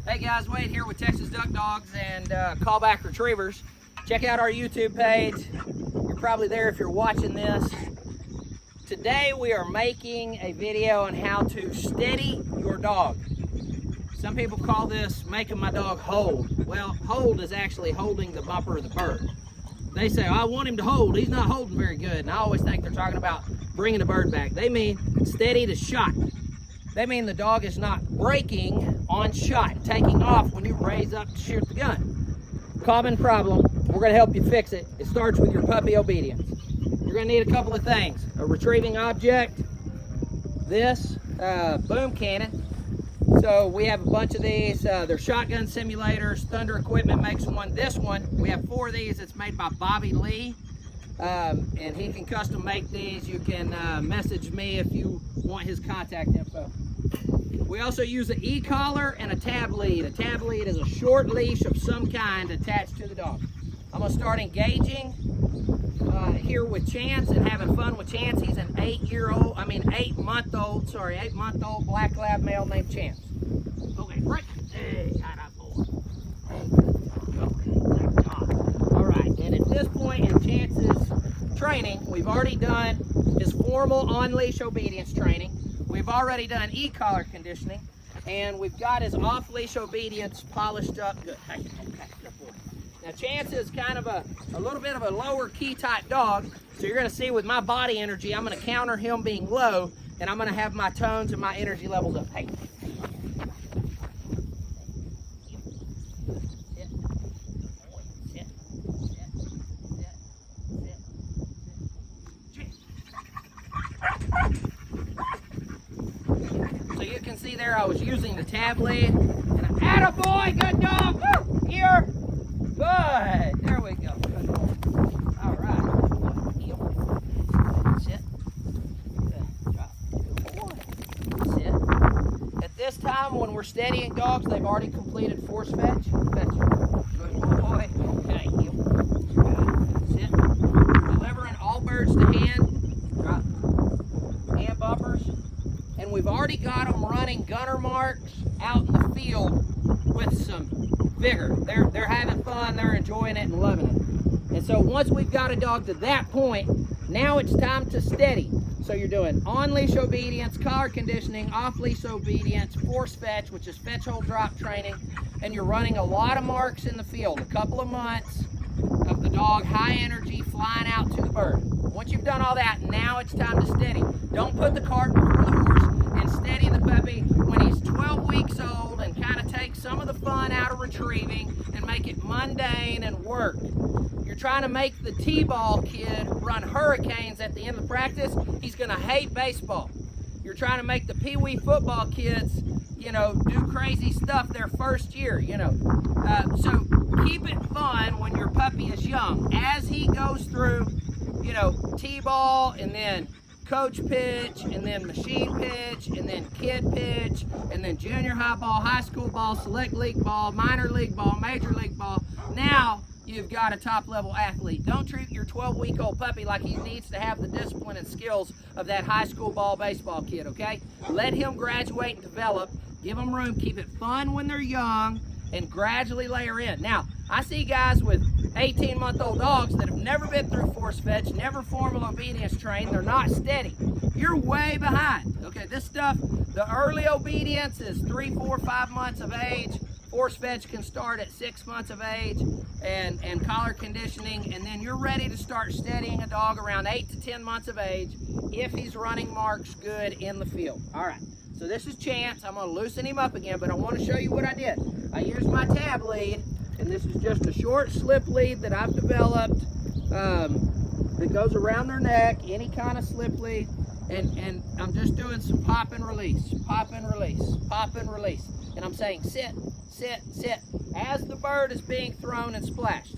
Hey guys, Wade here with Texas Duck Dogs and Callback Retrievers. Check out our YouTube page. You're probably there if you're watching this. Today we are making a video on how to steady your dog. Some people call this making my dog hold. Well, hold is actually holding the bumper of the bird. They say, I want him to hold. He's not holding very good. And I always think they're talking about bringing the bird back. They mean steady to shot. They mean the dog is not braking on shot, taking off when you raise up to shoot the gun. Common problem. We're going to help you fix it. It starts with your puppy obedience. You're going to need a couple of things. A retrieving object, this boom cannon. So we have a bunch of these. They're shotgun simulators. Thunder Equipment makes one. This one, we have 4 of these. It's made by Bobby Lee. And he can custom make these. You can message me if you want his contact info. We also use an e-collar and a tab lead. A tab lead is a short leash of some kind attached to the dog. I'm going to start engaging here with Chance and having fun with Chance. He's an 8-month-old black lab male named Chance. Okay, right. Hey, got up, boy. Hey, good. Okay, all right, and at this point in Chance's training, we've already done his formal on-leash obedience training. We've already done e-collar conditioning, and we've got his off-leash obedience polished up good. Hey, okay, good boy. Now Chance is kind of a little bit of a lower key type dog, so you're going to see with my body energy, I'm going to counter him being low, and I'm going to have my tones and my energy levels up. Hey. So you can see there I was using the tab lead. And attaboy, good dog. Woo! Here. Good. There we go. Good boy. All right. Heel. Sit. Good. Drop. Good boy. Sit. At this time when we're steadying dogs, they've already completed force fetch. Fetch. Good boy. Okay. Heel. Good. Sit. Delivering all birds to hand. Drop. Hand bumpers. And we've already got them running gunner marks out in the field with some vigor. They're having fun, they're enjoying it and loving it. And so once we've got a dog to that point, now it's time to steady. So you're doing on-leash obedience, collar conditioning, off-leash obedience, force fetch, which is fetch, hold, drop training, and you're running a lot of marks in the field, a couple of months of the dog high energy flying out to the bird. Once you've done all that, now it's time to steady. Don't put the cart before the horse and steady the puppy when he's 12 weeks old and kind of take some of the fun out of retrieving and make it mundane and work. You're trying to make the T-ball kid run hurricanes at the end of practice. He's going to hate baseball. You're trying to make the pee-wee football kids, you know, do crazy stuff their first year, you know. So keep it fun when your puppy is young. As he goes through, you know, T-ball and then coach pitch and then machine pitch and then kid pitch and then junior high ball, high school ball, select league ball, minor league ball, major league ball. Now you've got a top level athlete. Don't treat your 12-week-old puppy like he needs to have the discipline and skills of that high school ball baseball kid, okay? Let him graduate and develop. Give them room. Keep it fun when they're young and gradually layer in. Now, I see guys with 18-month-old dogs that have never been through force fetch, never formal obedience trained. They're not steady. You're way behind. Okay, this stuff, the early obedience is 3, 4, 5 months of age. Force fetch can start at 6 months of age and collar conditioning, and then you're ready to start steadying a dog around 8 to 10 months of age if he's running marks good in the field. All right, so this is Chance. I'm going to loosen him up again, but I want to show you what I did. I used my tab lead, and this is just a short slip lead that I've developed that goes around their neck, any kind of slip lead, and I'm just doing some pop and release, pop and release, pop and release. And I'm saying sit, sit, sit, as the bird is being thrown and splashed.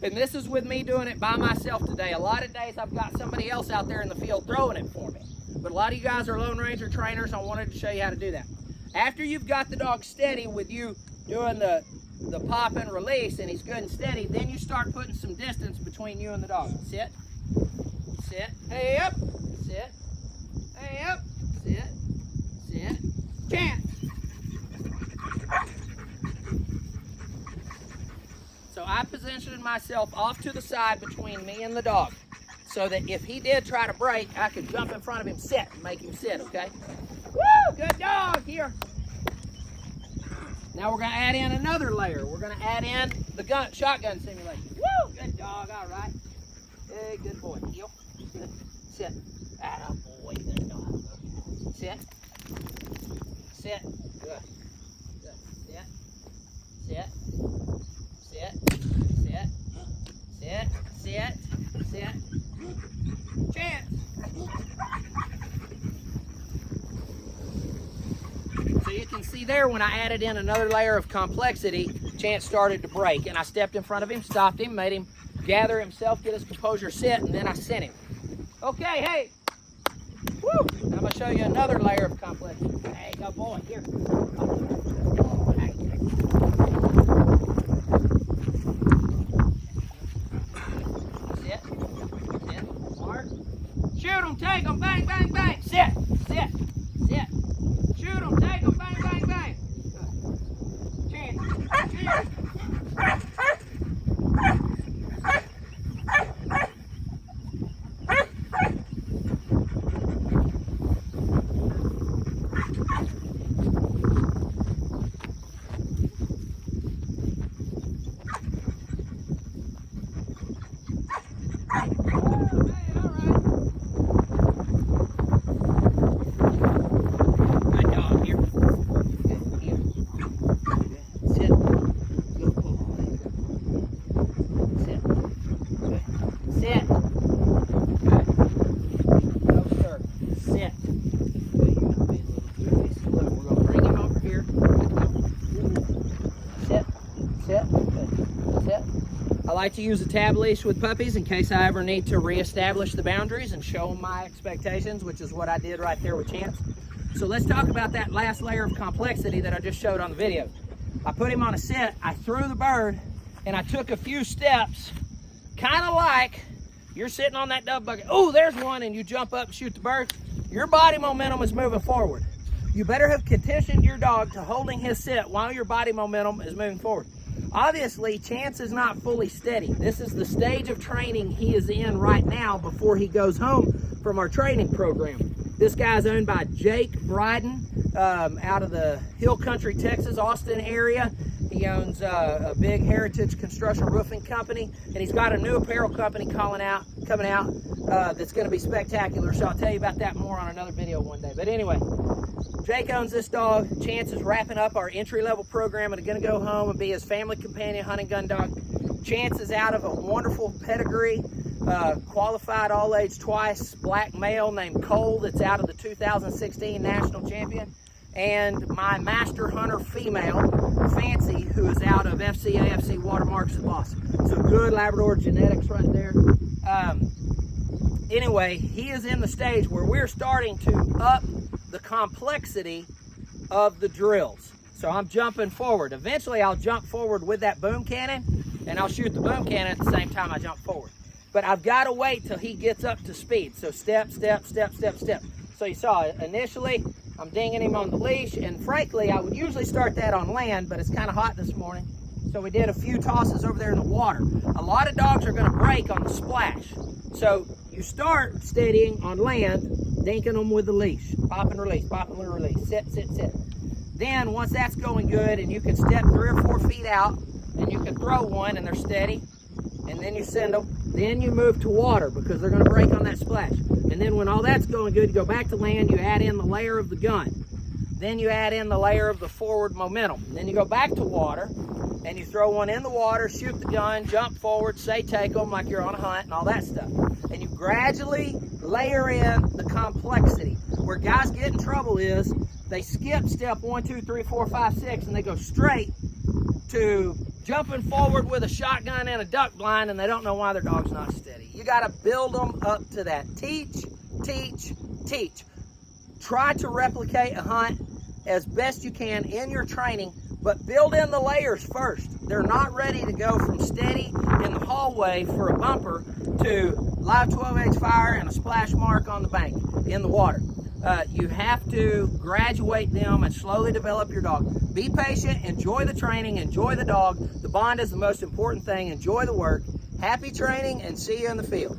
And this is with me doing it by myself today. A lot of days I've got somebody else out there in the field throwing it for me. But a lot of you guys are Lone Ranger trainers. I wanted to show you how to do that. After you've got the dog steady with you doing the pop and release and he's good and steady, then you start putting some distance between you and the dog. Sit, sit, hey up, sit, hey up, sit, sit, Chance. So I positioned myself off to the side between me and the dog, so that if he did try to break, I could jump in front of him, sit, and make him sit, okay? Woo, good dog, here. Now we're gonna add in another layer. We're gonna add in the shotgun simulation. Woo, good dog, all right. Hey, good boy, heel. Sit. Atta boy, good dog. Sit. Sit. Good. Good. Sit. Sit. Sit. Sit. Sit. Sit. Sit. Chance. So you can see there when I added in another layer of complexity, Chance started to break. And I stepped in front of him, stopped him, made him gather himself, get his composure, sit, and then I sent him. Okay, hey. Woo! I'm going to show you another layer of complexity. Hey, go boy, here. Hey. Sit. Sit. Mark. Shoot him, take him, bang, bang, bang. Sit. Sit. Sit. Shoot him, take him, bang, bang, bang. Chance. Chance. I like to use a tab leash with puppies in case I ever need to reestablish the boundaries and show them my expectations, which is what I did right there with Chance. So let's talk about that last layer of complexity that I just showed on the video. I put him on a sit, I threw the bird, and I took a few steps, kind of like you're sitting on that dove bucket. Oh, there's one, and you jump up and shoot the bird. Your body momentum is moving forward. You better have conditioned your dog to holding his sit while your body momentum is moving forward. Obviously, Chance is not fully steady. This is the stage of training he is in right now before he goes home from our training program. This guy's owned by Jake Bryden out of the Hill Country, Texas, Austin area. He owns a big heritage construction roofing company, and he's got a new apparel company coming out that's going to be spectacular. So I'll tell you about that more on another video one day. But anyway, Jake owns this dog. Chance is wrapping up our entry-level program and going to go home and be his family companion hunting gun dog. Chance is out of a wonderful pedigree, qualified all age twice, black male named Cole that's out of the 2016 national champion. And my master hunter female, Fancy, who is out of FC Watermarks in Boston. So good Labrador genetics right there. Anyway, he is in the stage where we're starting to up the complexity of the drills. So I'm jumping forward. Eventually I'll jump forward with that boom cannon, and I'll shoot the boom cannon at the same time I jump forward. But I've got to wait till he gets up to speed. So step, step, step, step, step. So you saw it. Initially, I'm dinging him on the leash, and frankly, I would usually start that on land, but it's kind of hot this morning. So we did a few tosses over there in the water. A lot of dogs are going to break on the splash. So you start steadying on land, dinking them with the leash. Pop and release, pop and release. Sit, sit, sit. Then once that's going good and you can step 3 or 4 feet out and you can throw one and they're steady, and then you send them, then you move to water because they're going to break on that splash. And then when all that's going good, you go back to land, you add in the layer of the gun. Then you add in the layer of the forward momentum. Then you go back to water and you throw one in the water, shoot the gun, jump forward, say take them like you're on a hunt and all that stuff. And you gradually layer in the complexity. Where guys get in trouble is they skip step 1, 2, 3, 4, 5, 6 and they go straight to jumping forward with a shotgun and a duck blind, and they don't know why their dog's not steady. You got to build them up to that. Teach, teach, teach. Try to replicate a hunt as best you can in your training, but build in the layers first. They're not ready to go from steady in the hallway for a bumper to live 12-gauge fire and a splash mark on the bank in the water. You have to graduate them and slowly develop your dog. Be patient, enjoy the training, enjoy the dog. The bond is the most important thing. Enjoy the work. Happy training, and see you in the field.